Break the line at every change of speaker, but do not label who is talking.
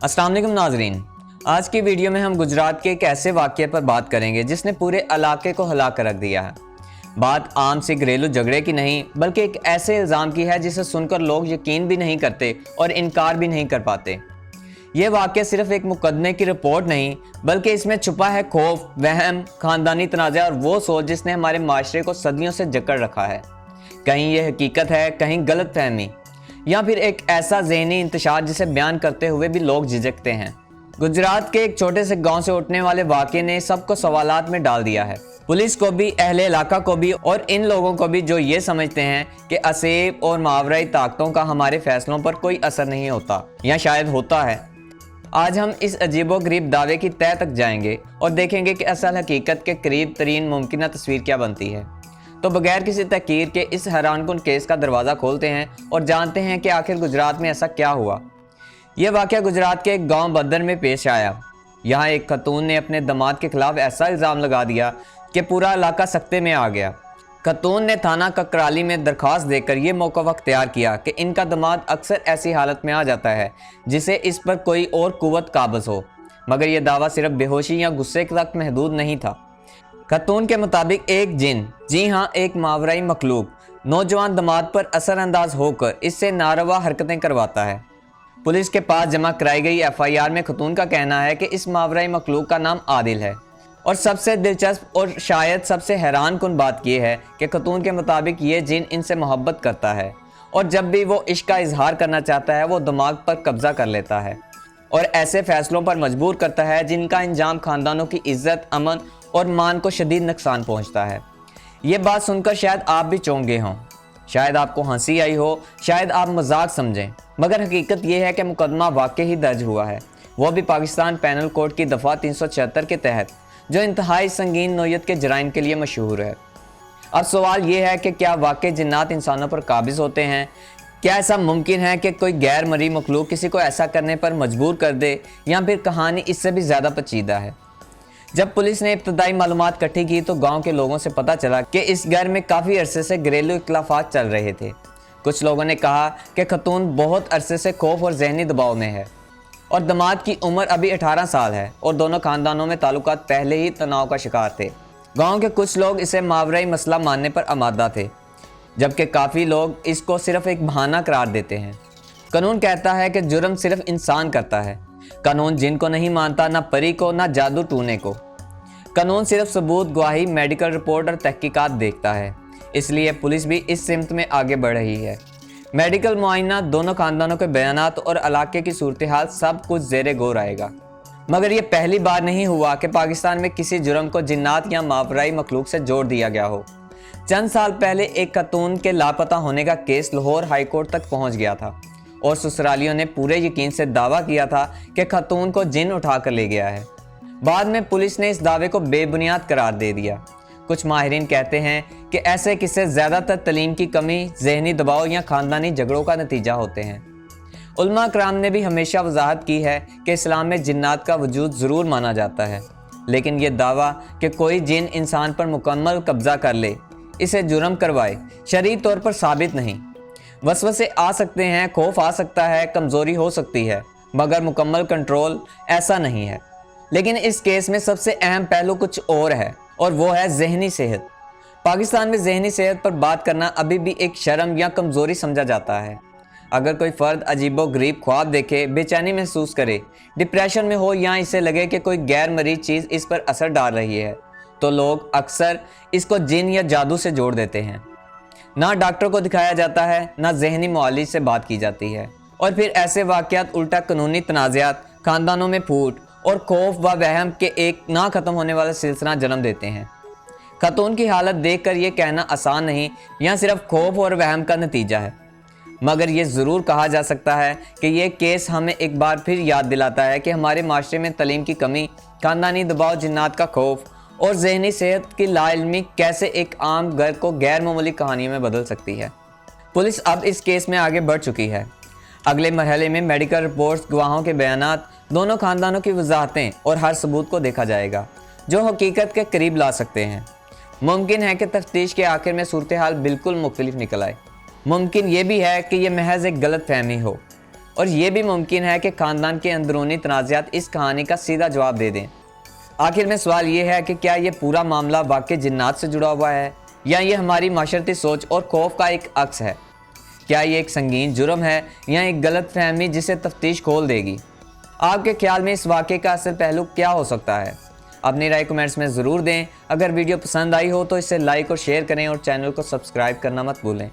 अस्सलाम वालेकुम नाजरीन। आज की वीडियो में हम गुजरात के एक ऐसे वाक़ये पर बात करेंगे जिसने पूरे इलाके को हिला कर रख दिया है। बात आम से घरेलू झगड़े की नहीं बल्कि एक ऐसे इल्ज़ाम की है जिसे सुनकर लोग यकीन भी नहीं करते और इनकार भी नहीं कर पाते। ये वाक़या सिर्फ एक मुकदमे की रिपोर्ट नहीं बल्कि इसमें छुपा है खौफ, वहम, ख़ानदानी तनाज़ा और वो सोच जिसने हमारे माशरे को सदियों से जकड़ रखा है। कहीं ये हकीकत है, कहीं गलत फहमी, या फिर एक ऐसा ज़हनी इंतशार जिसे बयान करते हुए भी लोग झिझकते हैं। गुजरात के एक छोटे से गांव से उठने वाले वाक़ये ने सबको सवालात में डाल दिया है, पुलिस को भी, अहले इलाका को भी और इन लोगों को भी जो ये समझते हैं कि असेब और मावराई ताकतों का हमारे फैसलों पर कोई असर नहीं होता या शायद होता है। आज हम इस अजीबोगरीब दावे की तह तक जाएंगे और देखेंगे कि असल हकीकत के करीब तरीन मुमकिन तस्वीर क्या बनती है। तो बगैर किसी तहकीर के इस हैरानकुन केस का दरवाज़ा खोलते हैं और जानते हैं कि आखिर गुजरात में ऐसा क्या हुआ। यह वाक़या गुजरात के एक गांव बद्दर में पेश आया। यहाँ एक खतून ने अपने दामाद के खिलाफ ऐसा इल्ज़ाम लगा दिया कि पूरा इलाका सख्ते में आ गया। खतून ने थाना ककराली में दरख्वास्त देकर ये मौक़िफ़ अख्तियार किया कि इनका दामाद अक्सर ऐसी हालत में आ जाता है जिसे इस पर कोई और कुव्वत काबज़ हो, मगर यह दावा सिर्फ बेहोशी या गुस्से तक महदूद नहीं था। खतून के मुताबिक एक जिन, जी हाँ एक मावराई मखलूक, नौजवान दामाद पर असरअंदाज होकर इससे नारवा हरकतें करवाता है। पुलिस के पास जमा कराई गई FIR में खतून का कहना है कि इस मावराई मखलूक का नाम आदिल है। और सबसे दिलचस्प और शायद सबसे हैरानकुन बात यह है कि खतून के मुताबिक ये जिन इनसे मोहब्बत करता है और जब भी वो इश्क का इजहार करना चाहता है वो दिमाग पर कब्जा कर लेता है और ऐसे फैसलों पर मजबूर करता है जिनका अंजाम खानदानों की इज्जत, अमन और मान को शदीद नुकसान पहुंचता है। ये बात सुनकर शायद आप भी चौंक गए हों, शायद आपको हंसी आई हो, शायद आप मजाक समझें, मगर हकीकत यह है कि मुकदमा वाकई ही दर्ज हुआ है, वो भी पाकिस्तान पैनल कोड की दफ़ा 376 के तहत, जो इंतहाई संगीन नौयत के जराइम के लिए मशहूर है। अब सवाल ये है कि क्या वाकई जिन्नात इंसानों पर काबिज़ होते हैं? क्या ऐसा मुमकिन है कि कोई गैर मरी मखलूक किसी को ऐसा करने पर मजबूर कर दे, या फिर कहानी इससे भी ज़्यादा पेचीदा है? जब पुलिस ने इब्तदाई मालूमात इकट्ठी की तो गांव के लोगों से पता चला कि इस घर में काफ़ी अरसे से घरेलू इख्तिलाफात चल रहे थे। कुछ लोगों ने कहा कि खतून बहुत अरसे से खौफ और जहनी दबाव में है और दामाद की उम्र अभी 18 साल है और दोनों खानदानों में ताल्लुकात पहले ही तनाव का शिकार थे। गांव के कुछ लोग इसे मावराई मसला मानने पर आमादा थे, जबकि काफ़ी लोग इसको सिर्फ एक बहाना करार देते हैं। कानून कहता है कि जुर्म सिर्फ इंसान करता है। कानून जिनको नहीं मानता, ना परी को, ना जादू टूने को। कानून सिर्फ सबूत, गवाही, मेडिकल रिपोर्ट और तहकीकात देखता है। इसलिए पुलिस भी इस सिमत में आगे बढ़ रही है। मेडिकल मुआयना, दोनों खानदानों के बयानात और इलाके की सूरत हाल सब कुछ ज़ेरे गौर आएगा। मगर यह पहली बार नहीं हुआ कि पाकिस्तान में किसी जुर्म को जिन्नात या मावराई मखलूक से जोड़ दिया गया हो। चंद साल पहले एक खतून के लापता होने का केस लाहौर हाई कोर्ट तक पहुंच गया था और ससुरालियों ने पूरे यकीन से दावा किया था कि खतून को जिन उठा कर ले गया है। बाद में पुलिस ने इस दावे को बेबुनियाद करार दे दिया। कुछ माहिरीन कहते हैं कि ऐसे किस्से ज़्यादातर तलीम की कमी, जहनी दबाव या ख़ानदानी झगड़ों का नतीजा होते हैं। उलमा कराम ने भी हमेशा वजाहत की है कि इस्लाम में जिन्नात का वजूद ज़रूर माना जाता है, लेकिन यह दावा कि कोई जिन इंसान पर मुकम्मल कब्ज़ा कर ले, इसे जुर्म करवाए, शरई तौर पर साबित नहीं। वसवसे आ सकते हैं, खौफ आ सकता है, कमज़ोरी हो सकती है, मगर मुकम्मल कंट्रोल ऐसा नहीं है। लेकिन इस केस में सबसे अहम पहलू कुछ और है और वो है जहनी सेहत। पाकिस्तान में जहनी सेहत पर बात करना अभी भी एक शर्म या कमज़ोरी समझा जाता है। अगर कोई फ़र्द अजीबोगरीब ख्वाब देखे, बेचैनी महसूस करे, डिप्रेशन में हो या इसे लगे कि कोई गैर मरीज चीज़ इस पर असर डाल रही है, तो लोग अक्सर इसको जिन या जादू से जोड़ देते हैं। ना डॉक्टर को दिखाया जाता है, ना जहनी मुआलिज से बात की जाती है, और फिर ऐसे वाक़यात उल्टा कानूनी तनाज़ात, ख़ानदानों में फूट और खौफ व वहम के एक ना ख़त्म होने वाला सिलसिला जन्म देते हैं। खतून की हालत देखकर ये कहना आसान नहीं, यह सिर्फ खौफ और वहम का नतीजा है, मगर ये ज़रूर कहा जा सकता है कि ये केस हमें एक बार फिर याद दिलाता है कि हमारे माशरे में तलीम की कमी, ख़ानदानी दबाव, जिन्नात का खौफ और जहनी सेहत की लाइल्मी कैसे एक आम घर को गैर मामूली कहानी में बदल सकती है। पुलिस अब इस केस में आगे बढ़ चुकी है। अगले मरहले में मेडिकल रिपोर्ट्स, गवाहों के बयानात, दोनों खानदानों की वजाहतें और हर सबूत को देखा जाएगा जो हकीकत के करीब ला सकते हैं। मुमकिन है कि तफ्तीश के आखिर में सूरत हाल बिल्कुल मुख्तलिफ निकल आए। मुमकिन ये भी है कि यह महज एक गलत फहमी हो اور یہ بھی ممکن ہے کہ خاندان کے اندرونی تنازعات اس کہانی کا سیدھا جواب دے دیں۔ آخر میں سوال یہ ہے کہ کیا یہ پورا معاملہ واقعی جنات سے جڑا ہوا ہے یا یہ ہماری معاشرتی سوچ اور خوف کا ایک عکس ہے؟ کیا یہ ایک سنگین جرم ہے یا ایک غلط فہمی جسے تفتیش کھول دے گی؟ آپ کے خیال میں اس واقعے کا اصل پہلو کیا ہو سکتا ہے؟ اپنی رائے کمنٹس میں ضرور دیں۔ اگر ویڈیو پسند آئی ہو تو اسے لائک اور شیئر کریں اور چینل کو سبسکرائب کرنا مت بھولیں۔